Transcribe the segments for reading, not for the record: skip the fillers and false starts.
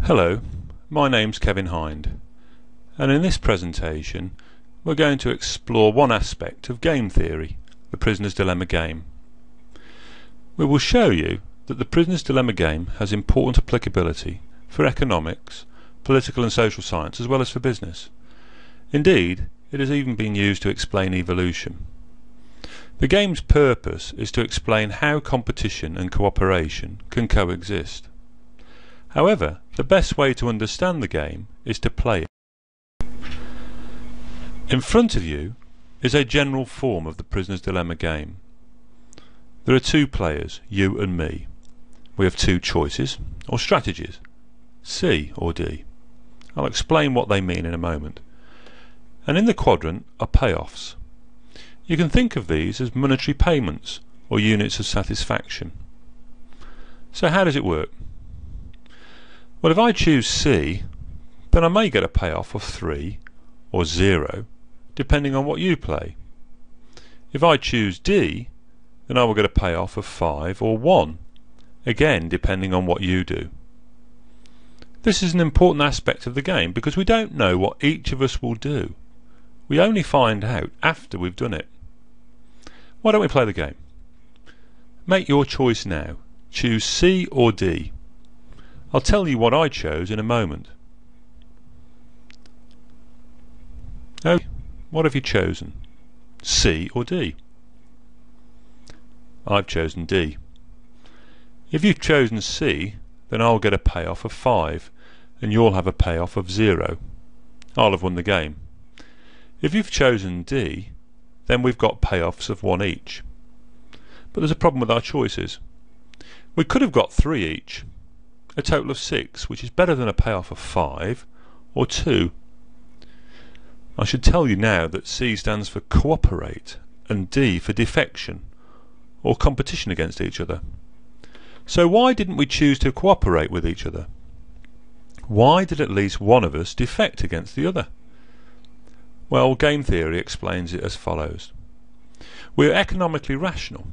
Hello, my name's Kevin Hind, and in this presentation we're going to explore one aspect of game theory, the prisoner's dilemma game. We will show you that the prisoner's dilemma game has important applicability for economics, political and social science, as well as for business. Indeed, it has even been used to explain evolution. The game's purpose is to explain how competition and cooperation can coexist. However, the best way to understand the game is to play it. In front of you is a general form of the prisoner's dilemma game. There are two players, you and me. We have two choices, or strategies, C or D. I'll explain what they mean in a moment. And in the quadrant are payoffs. You can think of these as monetary payments or units of satisfaction. So how does it work? Well, if I choose C, then I may get a payoff of 3 or 0, depending on what you play. If I choose D, then I will get a payoff of 5 or 1, again depending on what you do. This is an important aspect of the game because we don't know what each of us will do. We only find out after we've done it. Why don't we play the game? Make your choice now. Choose C or D. I'll tell you what I chose in a moment. Okay, what have you chosen? C or D? I've chosen D. If you've chosen C, then I'll get a payoff of 5 and you'll have a payoff of 0. I'll have won the game. If you've chosen D, then we've got payoffs of 1 each. But there's a problem with our choices. We could have got 3 each, a total of 6, which is better than a payoff of 5 or 2. I should tell you now that C stands for cooperate and D for defection or competition against each other. So why didn't we choose to cooperate with each other? Why did at least one of us defect against the other? Well, game theory explains it as follows. We are economically rational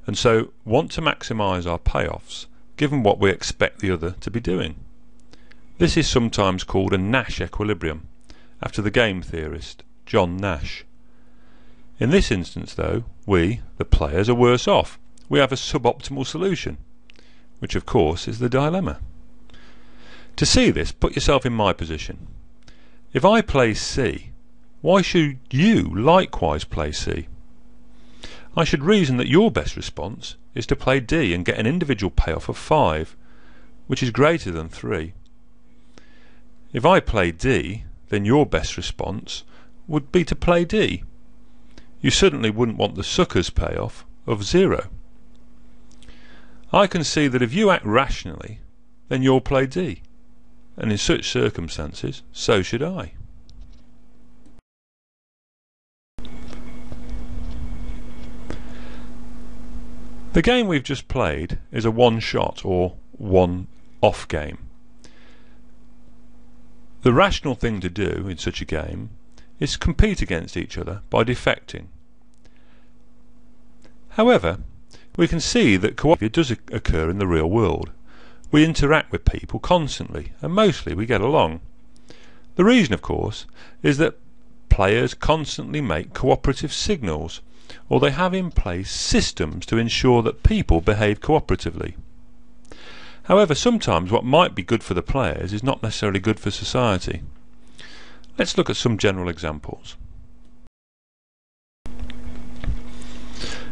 and so want to maximise our payoffs given what we expect the other to be doing. This is sometimes called a Nash equilibrium, after the game theorist John Nash. In this instance though, we, the players, are worse off. We have a suboptimal solution, which of course is the dilemma. To see this, put yourself in my position. If I play C, why should you likewise play C? I should reason that your best response is to play D and get an individual payoff of 5, which is greater than 3. If I play D, then your best response would be to play D. You certainly wouldn't want the sucker's payoff of 0. I can see that if you act rationally, then you'll play D, and in such circumstances, so should I. The game we've just played is a one-shot or one-off game. The rational thing to do in such a game is compete against each other by defecting. However, we can see that cooperation does occur in the real world. We interact with people constantly and mostly we get along. The reason, of course, is that players constantly make cooperative signals, or they have in place systems to ensure that people behave cooperatively. However, sometimes what might be good for the players is not necessarily good for society. Let's look at some general examples.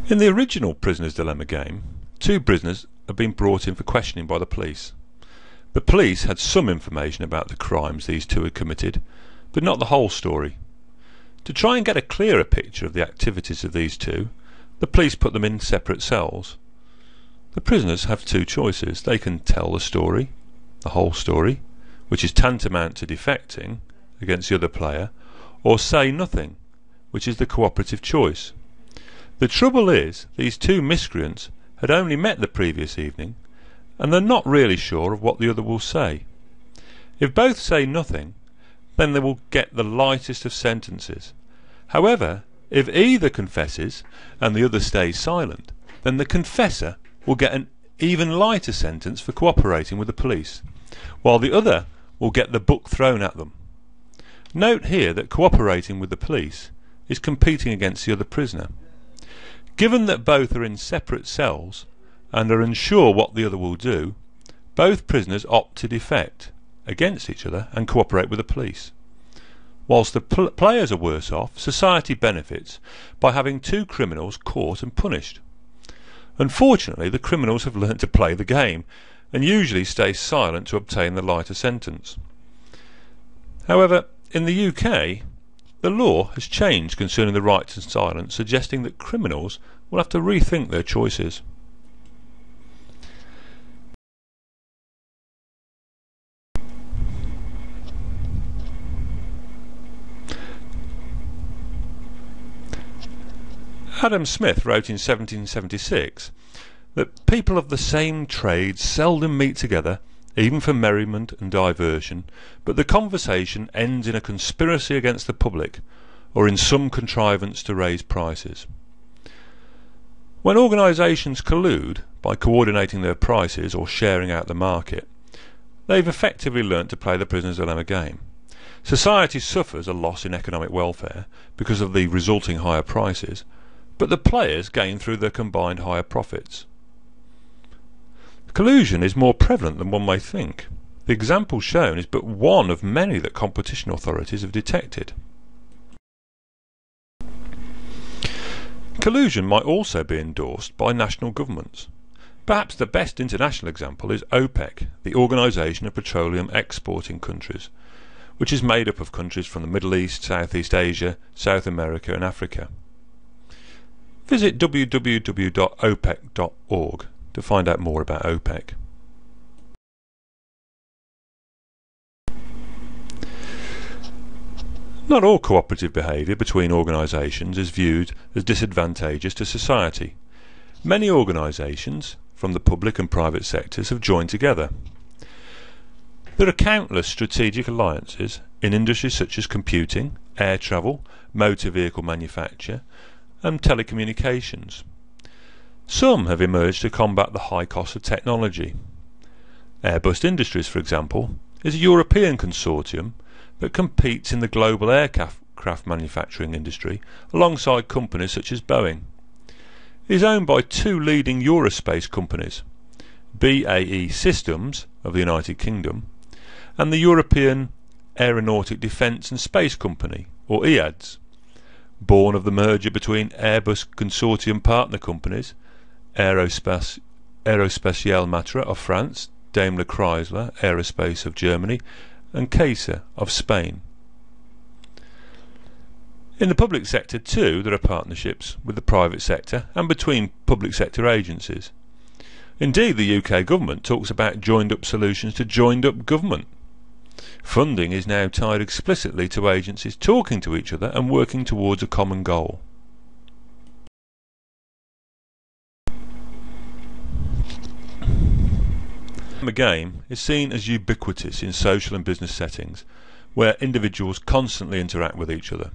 In the original Prisoner's Dilemma game, 2 prisoners have been brought in for questioning by the police. The police had some information about the crimes these 2 had committed, but not the whole story. To try and get a clearer picture of the activities of these 2, the police put them in separate cells. The prisoners have 2 choices. They can tell the story, the whole story, which is tantamount to defecting against the other player, or say nothing, which is the cooperative choice. The trouble is, these 2 miscreants had only met the previous evening, and they're not really sure of what the other will say. If both say nothing, then they will get the lightest of sentences. However, if either confesses and the other stays silent, then the confessor will get an even lighter sentence for cooperating with the police. while the other will get the book thrown at them. Note here that cooperating with the police is competing against the other prisoner. Given that both are in separate cells and are unsure what the other will do, both prisoners opt to defect against each other and cooperate with the police. Whilst the players are worse off, society benefits by having two criminals caught and punished. Unfortunately, the criminals have learnt to play the game and usually stay silent to obtain the lighter sentence. However, in the UK, the law has changed concerning the right to silence, suggesting that criminals will have to rethink their choices. Adam Smith wrote in 1776 that people of the same trade seldom meet together, even for merriment and diversion, but the conversation ends in a conspiracy against the public, or in some contrivance to raise prices. When organisations collude by coordinating their prices or sharing out the market, they've effectively learnt to play the prisoner's dilemma game. Society suffers a loss in economic welfare because of the resulting higher prices, but the players gain through their combined higher profits. Collusion is more prevalent than one may think. The example shown is but one of many that competition authorities have detected. Collusion might also be endorsed by national governments. Perhaps the best international example is OPEC, the Organisation of Petroleum Exporting Countries, which is made up of countries from the Middle East, Southeast Asia, South America and Africa. Visit www.opec.org to find out more about OPEC. Not all cooperative behaviour between organisations is viewed as disadvantageous to society. Many organisations, from the public and private sectors, have joined together. There are countless strategic alliances in industries such as computing, air travel, motor vehicle manufacture and telecommunications. Some have emerged to combat the high cost of technology. Airbus Industries, for example, is a European consortium that competes in the global aircraft manufacturing industry alongside companies such as Boeing. It is owned by two leading Eurospace companies, BAE Systems of the United Kingdom and the European Aeronautic Defence and Space Company, or EADS, born of the merger between Airbus consortium partner companies Aerospatiale Matra of France, Daimler Chrysler Aerospace of Germany and Kaiser of Spain. In the public sector too there are partnerships with the private sector and between public sector agencies. Indeed, the UK government talks about joined up solutions to joined up government. Funding is now tied explicitly to agencies talking to each other and working towards a common goal. The game is seen as ubiquitous in social and business settings where individuals constantly interact with each other.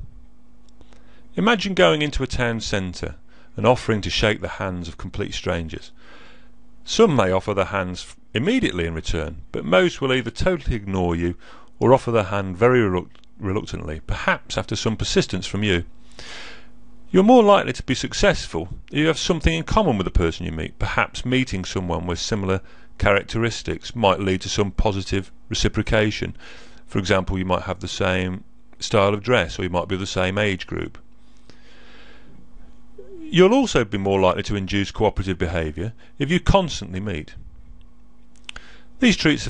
Imagine going into a town centre and offering to shake the hands of complete strangers. Some may offer their hands immediately in return, but most will either totally ignore you or offer their hand very reluctantly, perhaps after some persistence from you. You're more likely to be successful if you have something in common with the person you meet. Perhaps meeting someone with similar characteristics might lead to some positive reciprocation. For example, you might have the same style of dress, or you might be of the same age group. You'll also be more likely to induce cooperative behaviour if you constantly meet. These traits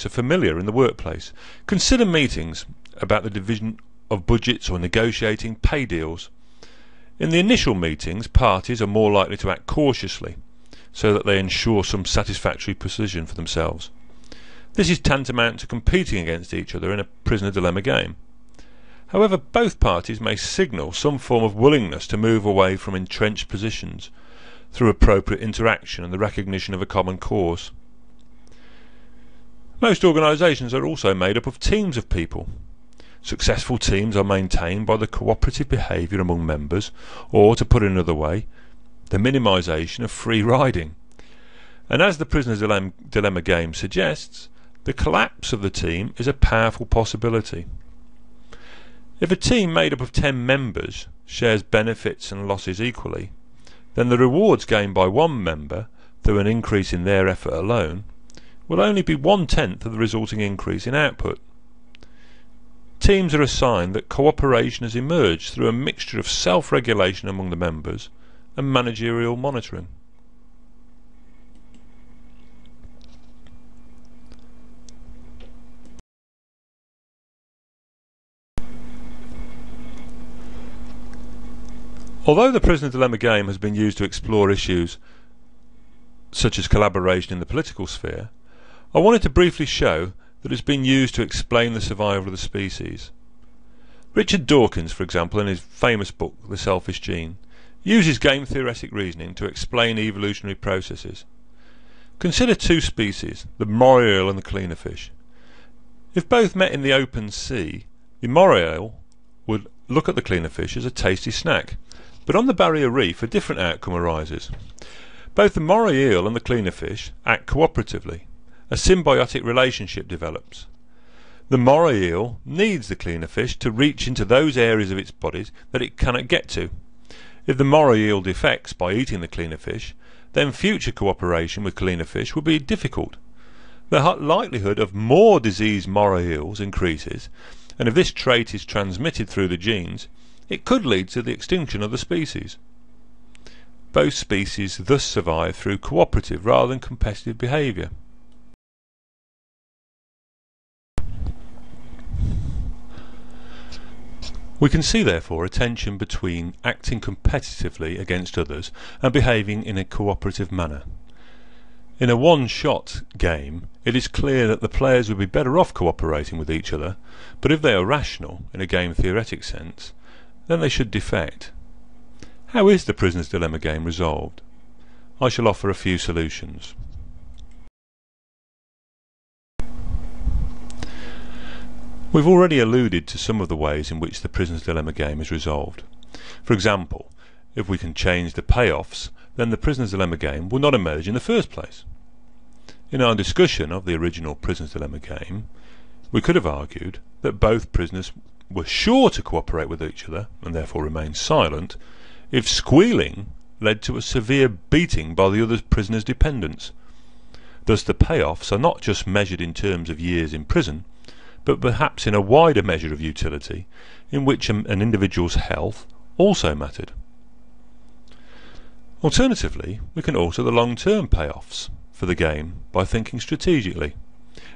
are familiar in the workplace. Consider meetings about the division of budgets or negotiating pay deals. In the initial meetings, parties are more likely to act cautiously so that they ensure some satisfactory position for themselves. This is tantamount to competing against each other in a prisoner dilemma game. However, both parties may signal some form of willingness to move away from entrenched positions through appropriate interaction and the recognition of a common cause. Most organisations are also made up of teams of people. Successful teams are maintained by the cooperative behaviour among members, or, to put it another way, the minimisation of free riding. And as the prisoner's dilemma game suggests, the collapse of the team is a powerful possibility. If a team made up of 10 members shares benefits and losses equally, then the rewards gained by one member through an increase in their effort alone will only be 1/10 of the resulting increase in output. Teams are a sign that cooperation has emerged through a mixture of self-regulation among the members and managerial monitoring. Although the Prisoner's Dilemma game has been used to explore issues such as collaboration in the political sphere, I wanted to briefly show that it's been used to explain the survival of the species. Richard Dawkins, for example, in his famous book The Selfish Gene, uses game theoretic reasoning to explain evolutionary processes. Consider two species, the moray eel and the cleaner fish. If both met in the open sea, the moray eel would look at the cleaner fish as a tasty snack, but on the barrier reef a different outcome arises. Both the moray eel and the cleaner fish act cooperatively. A symbiotic relationship develops. The moray eel needs the cleaner fish to reach into those areas of its body that it cannot get to. If the moray eel defects by eating the cleaner fish, then future cooperation with cleaner fish will be difficult. The likelihood of more diseased moray eels increases, and if this trait is transmitted through the genes, it could lead to the extinction of the species. Both species thus survive through cooperative rather than competitive behaviour. We can see therefore a tension between acting competitively against others and behaving in a cooperative manner. In a one-shot game, it is clear that the players would be better off cooperating with each other, but if they are rational, in a game theoretic sense, then they should defect. How is the Prisoner's Dilemma game resolved? I shall offer a few solutions. We've already alluded to some of the ways in which the Prisoner's Dilemma game is resolved. For example, if we can change the payoffs, then the Prisoner's Dilemma game will not emerge in the first place. In our discussion of the original Prisoner's Dilemma game, we could have argued that both prisoners were sure to cooperate with each other, and therefore remain silent, if squealing led to a severe beating by the other prisoner's dependents. Thus the payoffs are not just measured in terms of years in prison, but perhaps in a wider measure of utility, in which an individual's health also mattered. Alternatively, we can alter the long-term payoffs for the game by thinking strategically.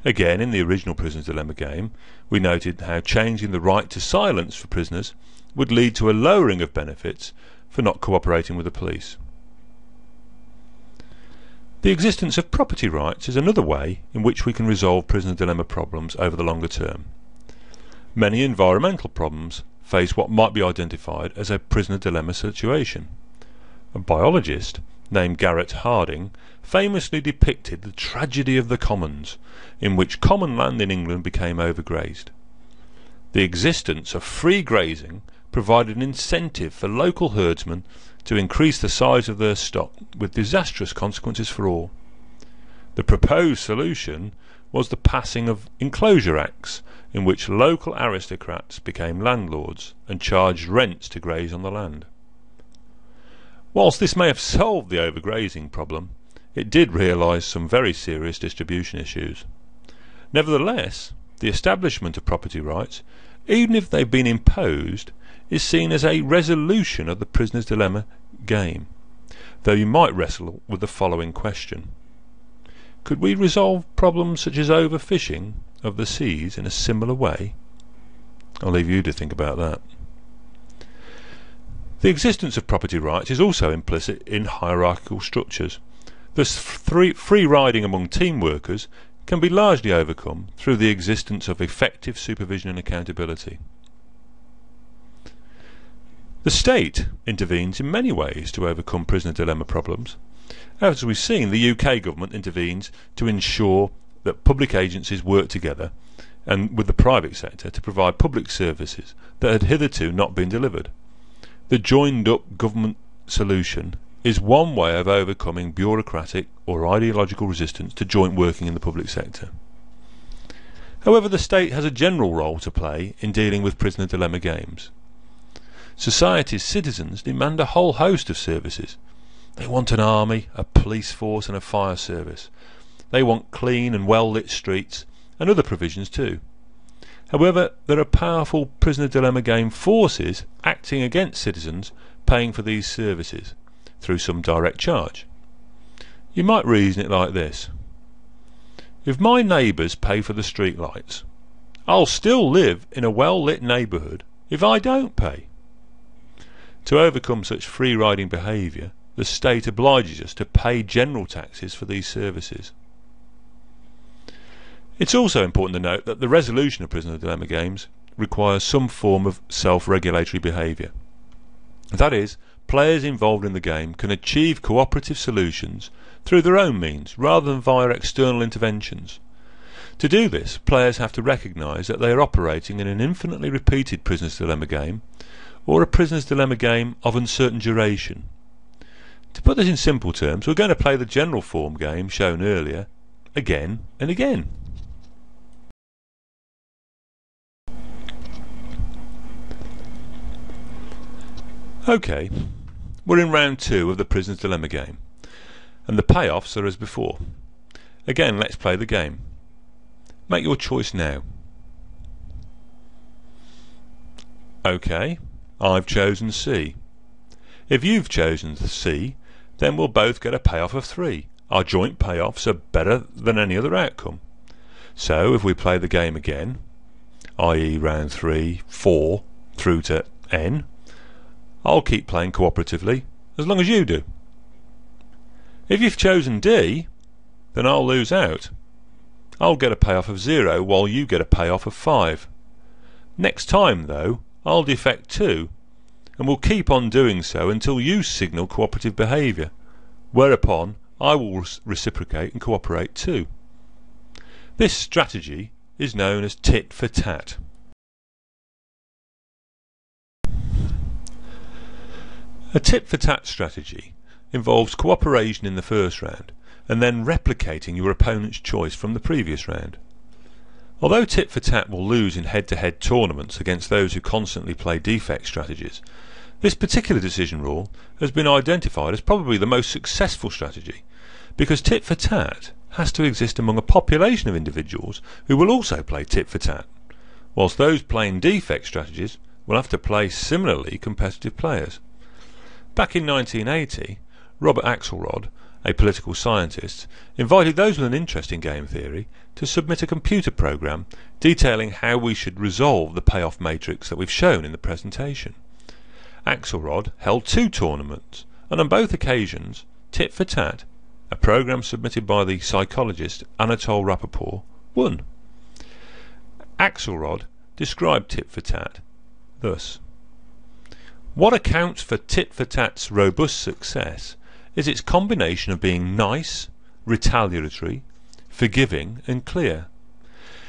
Again, in the original Prisoner's Dilemma game, we noted how changing the right to silence for prisoners would lead to a lowering of benefits for not cooperating with the police. The existence of property rights is another way in which we can resolve Prisoner's Dilemma problems over the longer term. Many environmental problems face what might be identified as a Prisoner's Dilemma situation. A biologist named Garrett Harding famously depicted the tragedy of the commons, in which common land in England became overgrazed. The existence of free grazing provided an incentive for local herdsmen to increase the size of their stock, with disastrous consequences for all. The proposed solution was the passing of enclosure acts, in which local aristocrats became landlords and charged rents to graze on the land. Whilst this may have solved the overgrazing problem, it did realise some very serious distribution issues. Nevertheless, the establishment of property rights, even if they've been imposed, is seen as a resolution of the Prisoner's Dilemma game, though you might wrestle with the following question: could we resolve problems such as overfishing of the seas in a similar way? I'll leave you to think about that. The existence of property rights is also implicit in hierarchical structures. Thus, free riding among team workers can be largely overcome through the existence of effective supervision and accountability. The state intervenes in many ways to overcome prisoner dilemma problems. As we've seen, the UK government intervenes to ensure that public agencies work together and with the private sector to provide public services that had hitherto not been delivered. The joined-up government solution is one way of overcoming bureaucratic or ideological resistance to joint working in the public sector. However, the state has a general role to play in dealing with prisoner dilemma games. Society's citizens demand a whole host of services. They want an army, a police force and a fire service. They want clean and well-lit streets and other provisions too. However, there are powerful prisoner dilemma game forces acting against citizens paying for these services through some direct charge. You might reason it like this. If my neighbours pay for the street lights, I'll still live in a well-lit neighbourhood if I don't pay. To overcome such free-riding behaviour, the state obliges us to pay general taxes for these services. It's also important to note that the resolution of prisoner dilemma games requires some form of self-regulatory behaviour. That is, players involved in the game can achieve cooperative solutions through their own means rather than via external interventions. To do this, players have to recognise that they are operating in an infinitely repeated prisoner's dilemma game or a prisoner's dilemma game of uncertain duration. To put this in simple terms, we're going to play the general form game shown earlier again and again. Okay, we're in round 2 of the prisoner's dilemma game, and the payoffs are as before. Again, let's play the game. Make your choice now. Okay, I've chosen C. If you've chosen C, then we'll both get a payoff of 3. Our joint payoffs are better than any other outcome. So if we play the game again, i.e. round 3, 4 through to N, I'll keep playing cooperatively as long as you do. If you've chosen D, then I'll lose out. I'll get a payoff of 0 while you get a payoff of 5. Next time, though, I'll defect too, and will keep on doing so until you signal cooperative behaviour, whereupon I will reciprocate and cooperate too. This strategy is known as tit for tat. A tit for tat strategy involves cooperation in the first round and then replicating your opponent's choice from the previous round. Although tit for tat will lose in head-to-head tournaments against those who constantly play defect strategies, this particular decision rule has been identified as probably the most successful strategy, because tit for tat has to exist among a population of individuals who will also play tit for tat, whilst those playing defect strategies will have to play similarly competitive players. Back in 1980, Robert Axelrod, a political scientist, invited those with an interest in game theory to submit a computer program detailing how we should resolve the payoff matrix that we've shown in the presentation. Axelrod held 2 tournaments, and on both occasions, tit for tat, a program submitted by the psychologist Anatole Rappaport, won. Axelrod described tit for tat thus: what accounts for tit for tat's robust success is its combination of being nice, retaliatory, forgiving and clear.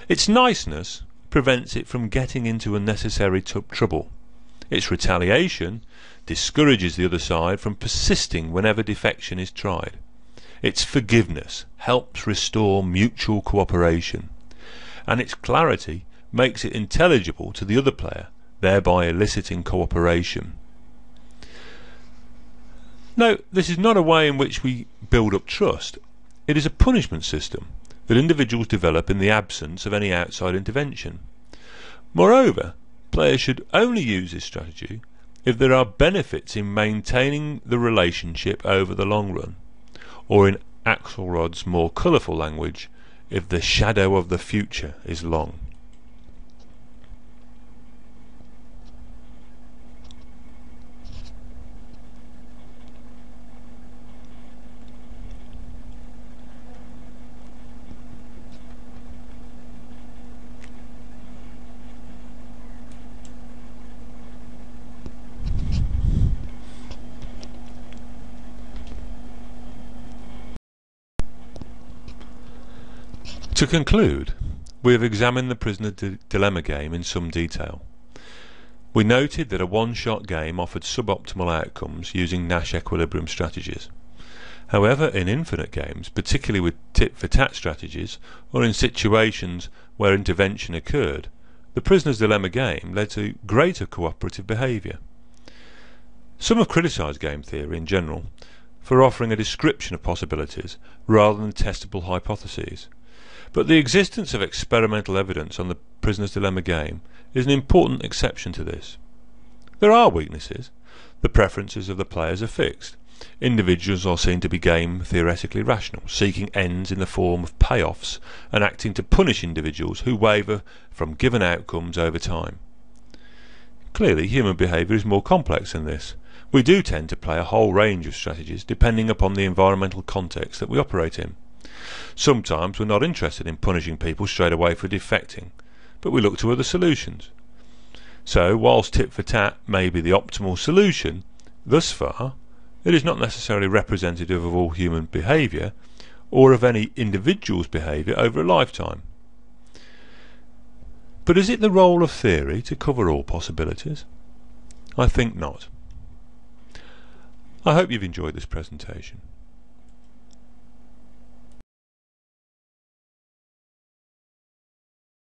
Its niceness prevents it from getting into unnecessary trouble. Its retaliation discourages the other side from persisting whenever defection is tried. Its forgiveness helps restore mutual cooperation, and its clarity makes it intelligible to the other player, thereby eliciting cooperation. Note, this is not a way in which we build up trust. It is a punishment system that individuals develop in the absence of any outside intervention. Moreover, players should only use this strategy if there are benefits in maintaining the relationship over the long run, or in Axelrod's more colourful language, if the shadow of the future is long. To conclude, we have examined the prisoner dilemma game in some detail. We noted that a one-shot game offered suboptimal outcomes using Nash equilibrium strategies, However, in infinite games, particularly with tit-for-tat strategies, or in situations where intervention occurred, the prisoner's dilemma game led to greater cooperative behaviour. Some have criticised game theory in general for offering a description of possibilities rather than testable hypotheses, but the existence of experimental evidence on the prisoner's dilemma game is an important exception to this. There are weaknesses. The preferences of the players are fixed. Individuals are seen to be game theoretically rational, seeking ends in the form of payoffs and acting to punish individuals who waver from given outcomes over time. Clearly, human behaviour is more complex than this. We do tend to play a whole range of strategies depending upon the environmental context that we operate in. Sometimes we're not interested in punishing people straight away for defecting, but we look to other solutions. So, whilst tit for tat may be the optimal solution, thus far, it is not necessarily representative of all human behaviour or of any individual's behaviour over a lifetime. But is it the role of theory to cover all possibilities? I think not. I hope you've enjoyed this presentation.